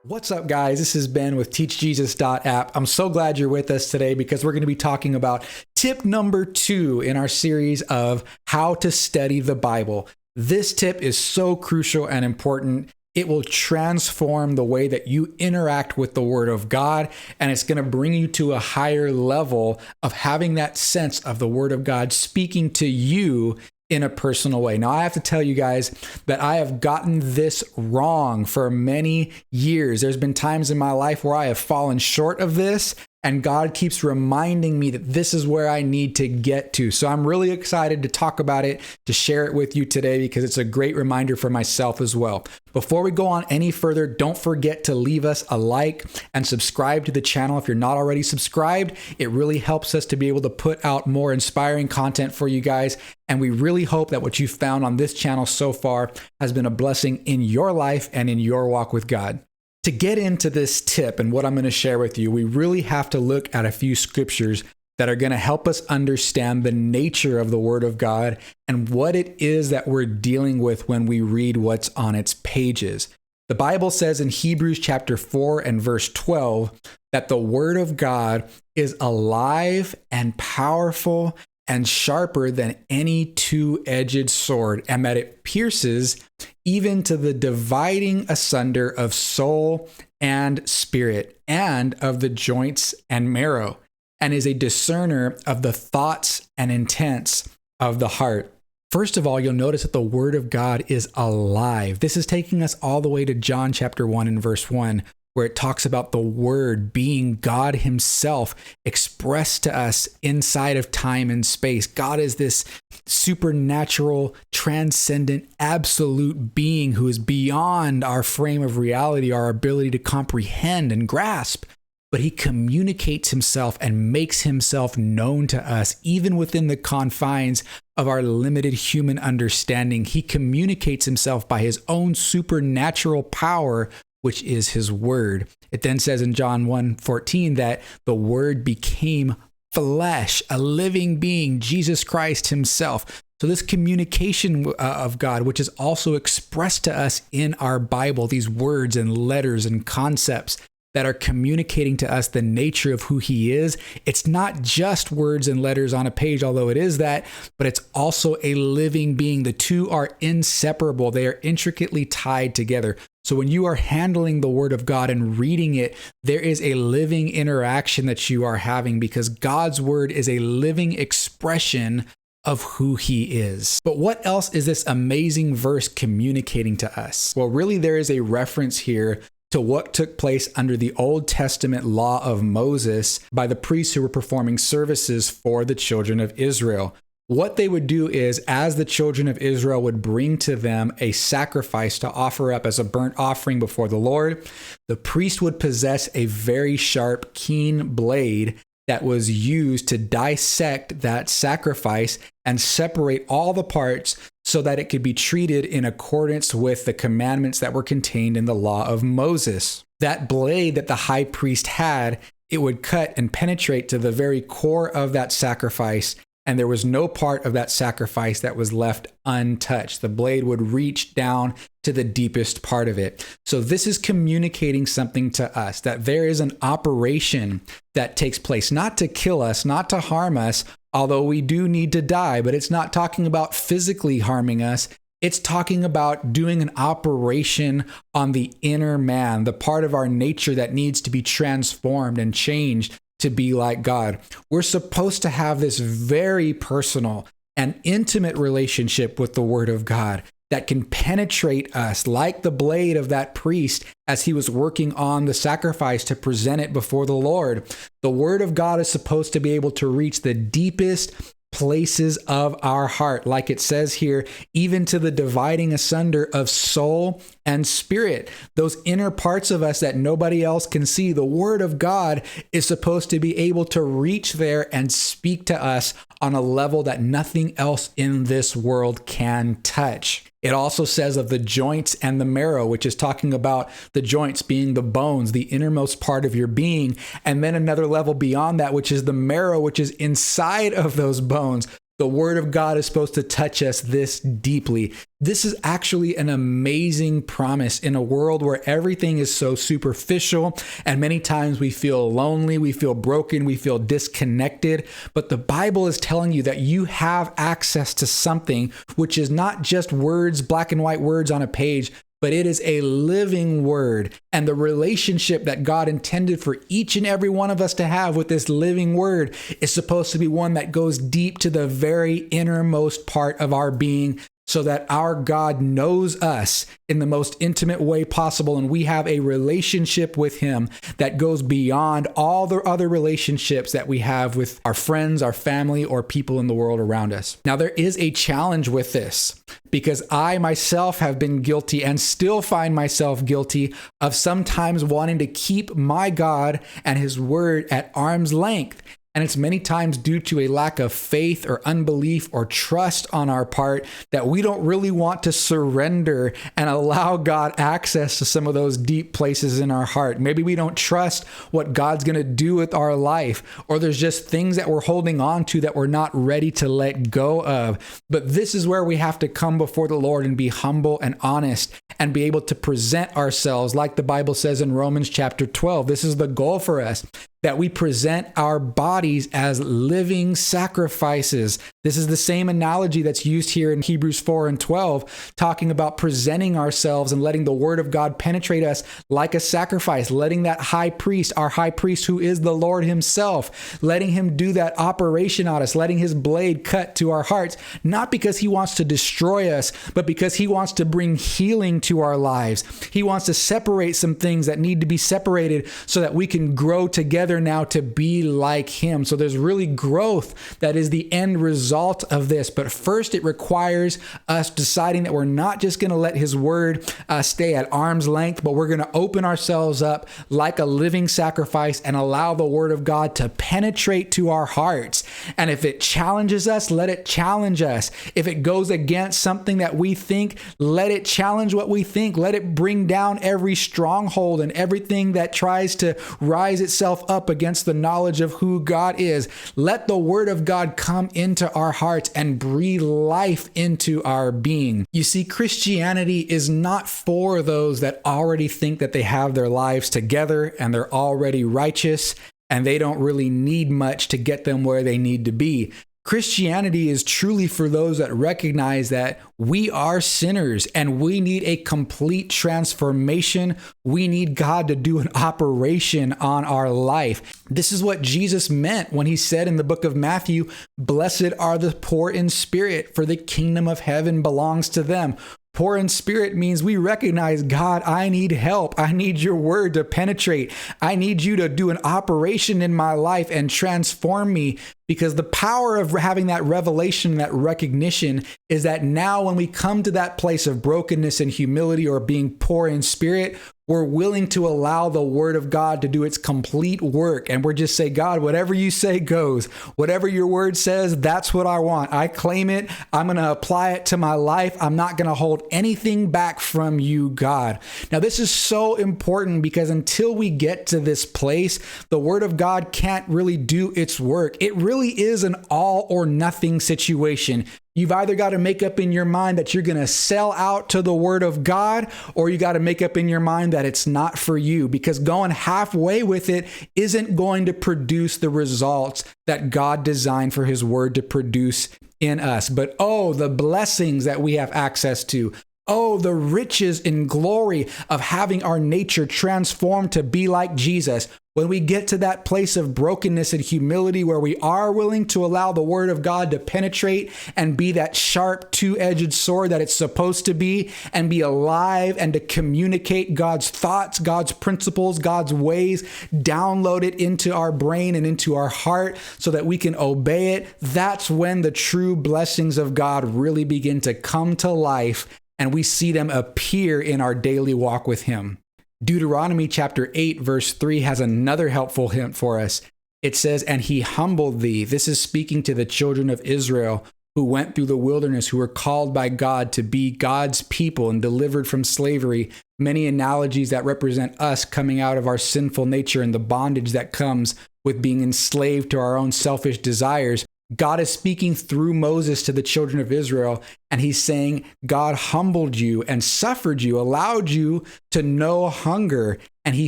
What's up, guys? This is Ben with TeachJesus.app. I'm so glad you're with us today because we're going to be talking about tip number 2 in our series of how to study the Bible. This tip is so crucial and important. It will transform the way that you interact with the Word of God, and it's going to bring you to a higher level of having that sense of the Word of God speaking to you in a personal way. Now, I have to tell you guys that I have gotten this wrong for many years. There's been times in my life where I have fallen short of this, and God keeps reminding me that this is where I need to get to. So I'm really excited to talk about it, to share it with you today, because it's a great reminder for myself as well. Before we go on any further, don't forget to leave us a like and subscribe to the channel if you're not already subscribed. It really helps us to be able to put out more inspiring content for you guys. And we really hope that what you've found on this channel so far has been a blessing in your life and in your walk with God. To get into this tip and what I'm going to share with you, we really have to look at a few scriptures that are going to help us understand the nature of the Word of God and what it is that we're dealing with when we read what's on its pages. The Bible says in Hebrews chapter 4 and verse 12 that the Word of God is alive and powerful and sharper than any two-edged sword, and that it pierces even to the dividing asunder of soul and spirit, and of the joints and marrow, and is a discerner of the thoughts and intents of the heart. First of all, you'll notice that the Word of God is alive. This is taking us all the way to John chapter 1 and verse 1, where it talks about the Word being God Himself expressed to us inside of time and space. God is this supernatural, transcendent, absolute being who is beyond our frame of reality, our ability to comprehend and grasp. But He communicates Himself and makes Himself known to us, even within the confines of our limited human understanding. He communicates Himself by His own supernatural power, which is His Word. It then says in John 1:14 that the Word became flesh, a living being, Jesus Christ Himself. So this communication of God, which is also expressed to us in our Bible, these words and letters and concepts that are communicating to us the nature of who He is. It's not just words and letters on a page, although it is that, but it's also a living being. The two are inseparable. They are intricately tied together. So when you are handling the Word of God and reading it, there is a living interaction that you are having, because God's Word is a living expression of who He is. But what else is this amazing verse communicating to us? Well, really, there is a reference here to what took place under the Old Testament law of Moses by the priests who were performing services for the children of Israel. What they would do is, as the children of Israel would bring to them a sacrifice to offer up as a burnt offering before the Lord, the priest would possess a very sharp, keen blade that was used to dissect that sacrifice and separate all the parts so that it could be treated in accordance with the commandments that were contained in the law of Moses. That blade that the high priest had, it would cut and penetrate to the very core of that sacrifice, and there was no part of that sacrifice that was left untouched. The blade would reach down to the deepest part of it. So this is communicating something to us, that there is an operation that takes place, not to kill us, not to harm us, although we do need to die, but it's not talking about physically harming us. It's talking about doing an operation on the inner man, the part of our nature that needs to be transformed and changed to be like God. We're supposed to have this very personal and intimate relationship with the Word of God that can penetrate us like the blade of that priest as he was working on the sacrifice to present it before the Lord. The Word of God is supposed to be able to reach the deepest places of our heart, like it says here, even to the dividing asunder of soul and spirit, those inner parts of us that nobody else can see. The Word of God is supposed to be able to reach there and speak to us on a level that nothing else in this world can touch. It also says of the joints and the marrow, which is talking about the joints being the bones, the innermost part of your being. And then another level beyond that, which is the marrow, which is inside of those bones. The Word of God is supposed to touch us this deeply. This is actually an amazing promise in a world where everything is so superficial, and many times we feel lonely, we feel broken, we feel disconnected. But the Bible is telling you that you have access to something which is not just words, black and white words on a page, but it is a living word. And the relationship that God intended for each and every one of us to have with this living word is supposed to be one that goes deep to the very innermost part of our being, so that our God knows us in the most intimate way possible, and we have a relationship with him that goes beyond all the other relationships that we have with our friends, our family, or people in the world around us. Now, there is a challenge with this, because I myself have been guilty and still find myself guilty of sometimes wanting to keep my God and his word at arm's length. And it's many times due to a lack of faith or unbelief or trust on our part that we don't really want to surrender and allow God access to some of those deep places in our heart. Maybe we don't trust what God's going to do with our life, or there's just things that we're holding on to that we're not ready to let go of. But this is where we have to come before the Lord and be humble and honest and be able to present ourselves like the Bible says in Romans chapter 12. This is the goal for us, that we present our bodies as living sacrifices. This is the same analogy that's used here in Hebrews 4 and 12, talking about presenting ourselves and letting the word of God penetrate us like a sacrifice, letting that high priest, our high priest who is the Lord himself, letting him do that operation on us, letting his blade cut to our hearts, not because he wants to destroy us, but because he wants to bring healing to our lives. He wants to separate some things that need to be separated so that we can grow together now to be like him. So there's really growth that is the end result of this. But first, it requires us deciding that we're not just going to let his word stay at arm's length, but we're going to open ourselves up like a living sacrifice and allow the word of God to penetrate to our hearts. And if it challenges us, let it challenge us. If it goes against something that we think, let it challenge what we think. Let it bring down every stronghold and everything that tries to rise itself up against the knowledge of who God is. Let the word of God come into our hearts and breathe life into our being. You see, Christianity is not for those that already think that they have their lives together and they're already righteous and they don't really need much to get them where they need to be. Christianity is truly for those that recognize that we are sinners and we need a complete transformation. We need God to do an operation on our life. This is what Jesus meant when he said in the book of Matthew, "Blessed are the poor in spirit, for the kingdom of heaven belongs to them." Poor in spirit means we recognize, God, I need help. I need your word to penetrate. I need you to do an operation in my life and transform me, because the power of having that revelation, that recognition, is that now when we come to that place of brokenness and humility or being poor in spirit, we're willing to allow the word of God to do its complete work. And we're just say, God, whatever you say goes. Whatever your word says, that's what I want. I claim it. I'm going to apply it to my life. I'm not going to hold anything back from you, God. Now, this is so important because until we get to this place, the word of God can't really do its work. It really is an all or nothing situation. You've either got to make up in your mind that you're going to sell out to the word of God, or you got to make up in your mind that it's not for you, because going halfway with it isn't going to produce the results that God designed for his word to produce in us. But oh, the blessings that we have access to. Oh, the riches and glory of having our nature transformed to be like Jesus. When we get to that place of brokenness and humility where we are willing to allow the word of God to penetrate and be that sharp two-edged sword that it's supposed to be, and be alive and to communicate God's thoughts, God's principles, God's ways, download it into our brain and into our heart so that we can obey it, that's when the true blessings of God really begin to come to life and we see them appear in our daily walk with him. Deuteronomy chapter 8, verse 3 has another helpful hint for us. It says, "And he humbled thee." This is speaking to the children of Israel who went through the wilderness, who were called by God to be God's people and delivered from slavery. Many analogies that represent us coming out of our sinful nature and the bondage that comes with being enslaved to our own selfish desires. God is speaking through Moses to the children of Israel, and he's saying, God humbled you and suffered you, allowed you to know hunger, and he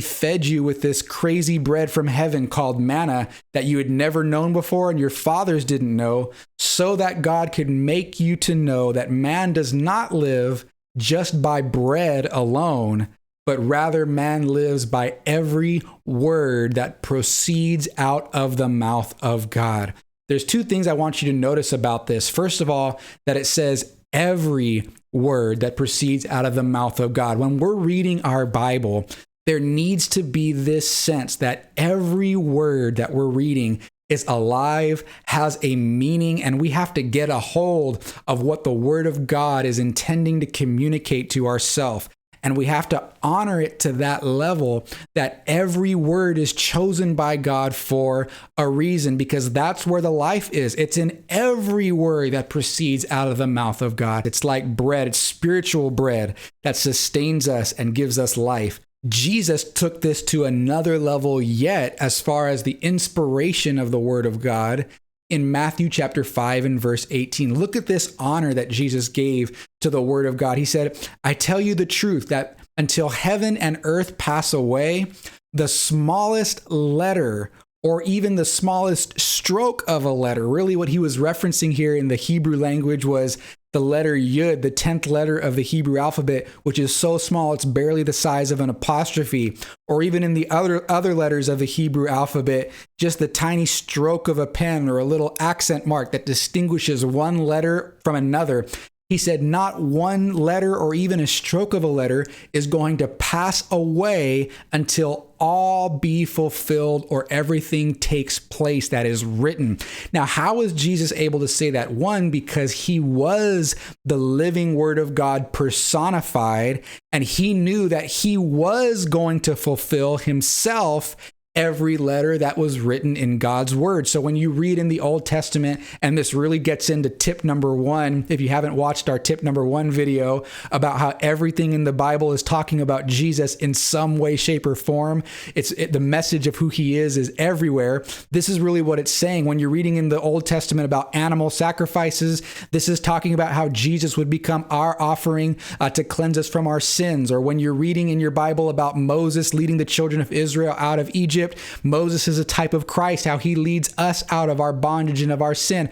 fed you with this crazy bread from heaven called manna that you had never known before and your fathers didn't know, so that God could make you to know that man does not live just by bread alone, but rather man lives by every word that proceeds out of the mouth of God. There's two things I want you to notice about this. First of all, that it says every word that proceeds out of the mouth of God. When we're reading our Bible, there needs to be this sense that every word that we're reading is alive, has a meaning, and we have to get a hold of what the Word of God is intending to communicate to ourselves. And we have to honor it to that level that every word is chosen by God for a reason, because that's where the life is. It's in every word that proceeds out of the mouth of God. It's like bread. It's spiritual bread that sustains us and gives us life. Jesus took this to another level yet as far as the inspiration of the Word of God. In Matthew chapter 5 and verse 18, look at this honor that Jesus gave to the Word of God. He said, I tell you the truth that until heaven and earth pass away, the smallest letter or even the smallest stroke of a letter, really what he was referencing here in the Hebrew language was the letter Yud, the 10th letter of the Hebrew alphabet, which is so small it's barely the size of an apostrophe, or even in the other letters of the Hebrew alphabet, just the tiny stroke of a pen or a little accent mark that distinguishes one letter from another. He said not one letter or even a stroke of a letter is going to pass away until all be fulfilled or everything takes place that is written. Now, how was Jesus able to say that? One, because he was the living Word of God personified, and he knew that he was going to fulfill himself every letter that was written in God's Word. So when you read in the Old Testament, and this really gets into tip number 1, if you haven't watched our tip number 1 video about how everything in the Bible is talking about Jesus in some way, shape, or form, the message of who he is everywhere. This is really what it's saying. When you're reading in the Old Testament about animal sacrifices, this is talking about how Jesus would become our offering to cleanse us from our sins. Or when you're reading in your Bible about Moses leading the children of Israel out of Egypt, Moses is a type of Christ, how he leads us out of our bondage and of our sin.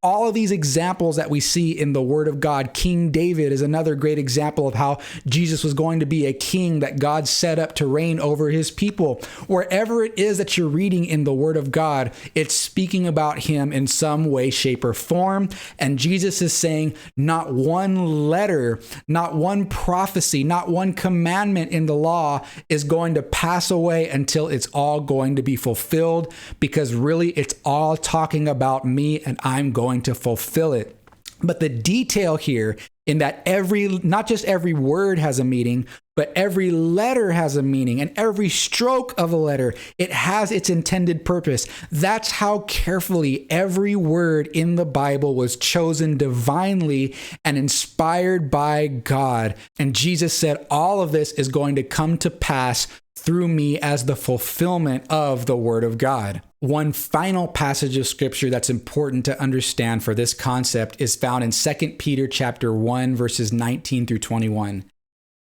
All of these examples that we see in the Word of God. King David is another great example of how Jesus was going to be a king that God set up to reign over his people. Wherever it is that you're reading in the Word of God, it's speaking about him in some way, shape, or form. And Jesus is saying not one letter, not one prophecy, not one commandment in the law is going to pass away until it's all going to be fulfilled, because really it's all talking about me and I'm going to fulfill it. But the detail here in that not just every word has a meaning, but every letter has a meaning, and every stroke of a letter, it has its intended purpose. That's how carefully every word in the Bible was chosen divinely and inspired by God. And Jesus said, all of this is going to come to pass through me as the fulfillment of the Word of God. One final passage of scripture that's important to understand for this concept is found in 2 Peter chapter 1, verses 19 through 21.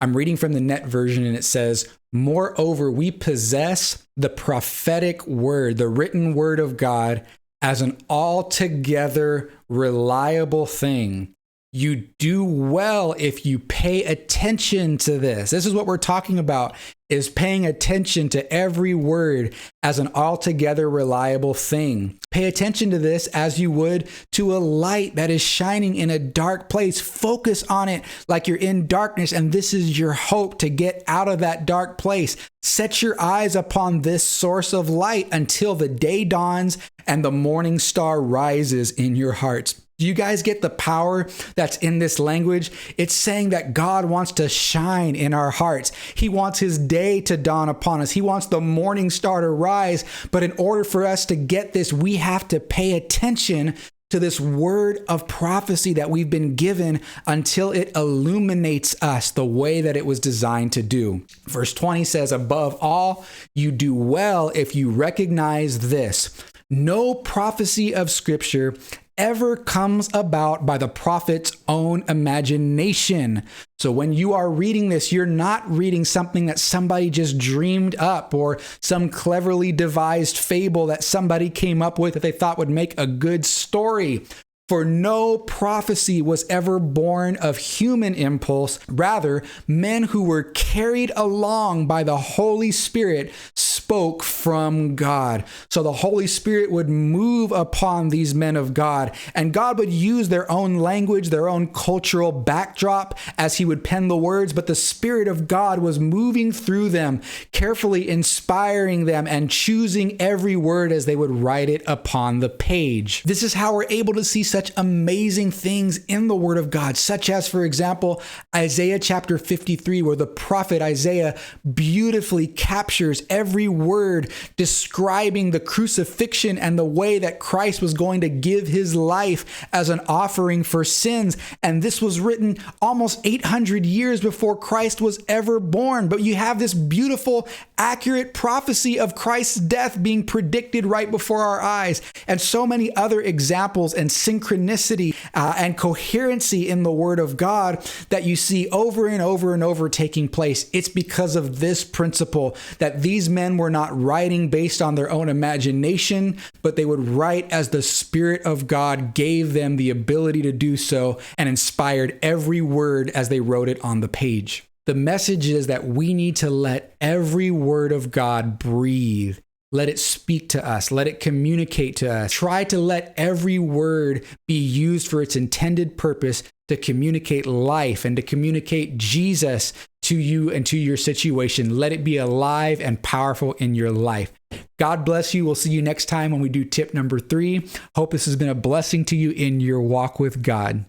I'm reading from the Net version, and it says, moreover, we possess the prophetic word, the written word of God, as an altogether reliable thing. You do well if you pay attention to this. This is what we're talking about, is paying attention to every word as an altogether reliable thing. Pay attention to this as you would to a light that is shining in a dark place. Focus on it like you're in darkness, and this is your hope to get out of that dark place. Set your eyes upon this source of light until the day dawns and the morning star rises in your hearts. Do you guys get the power that's in this language? It's saying that God wants to shine in our hearts. He wants his day to dawn upon us. He wants the morning star to rise. But in order for us to get this, we have to pay attention to this word of prophecy that we've been given until it illuminates us the way that it was designed to do. Verse 20 says, above all, you do well if you recognize this. No prophecy of Scripture ever comes about by the prophet's own imagination. So when you are reading this, you're not reading something that somebody just dreamed up or some cleverly devised fable that somebody came up with that they thought would make a good story. For no prophecy was ever born of human impulse. Rather, men who were carried along by the Holy Spirit spoke from God. So the Holy Spirit would move upon these men of God, and God would use their own language, their own cultural backdrop as he would pen the words, but the Spirit of God was moving through them, carefully inspiring them and choosing every word as they would write it upon the page. This is how we're able to see such amazing things in the Word of God, such as, for example, Isaiah chapter 53, where the prophet Isaiah beautifully captures every word describing the crucifixion and the way that Christ was going to give his life as an offering for sins. And this was written almost 800 years before Christ was ever born. But you have this beautiful, accurate prophecy of Christ's death being predicted right before our eyes. And so many other examples and synchronicity and coherency in the Word of God that you see over and over and over taking place. It's because of this principle that these men were not writing based on their own imagination, but they would write as the Spirit of God gave them the ability to do so and inspired every word as they wrote it on the page. The message is that we need to let every word of God breathe. Let it speak to us. Let it communicate to us. Try to let every word be used for its intended purpose to communicate life and to communicate Jesus to you and to your situation. Let it be alive and powerful in your life. God bless you. We'll see you next time when we do tip number 3. Hope this has been a blessing to you in your walk with God.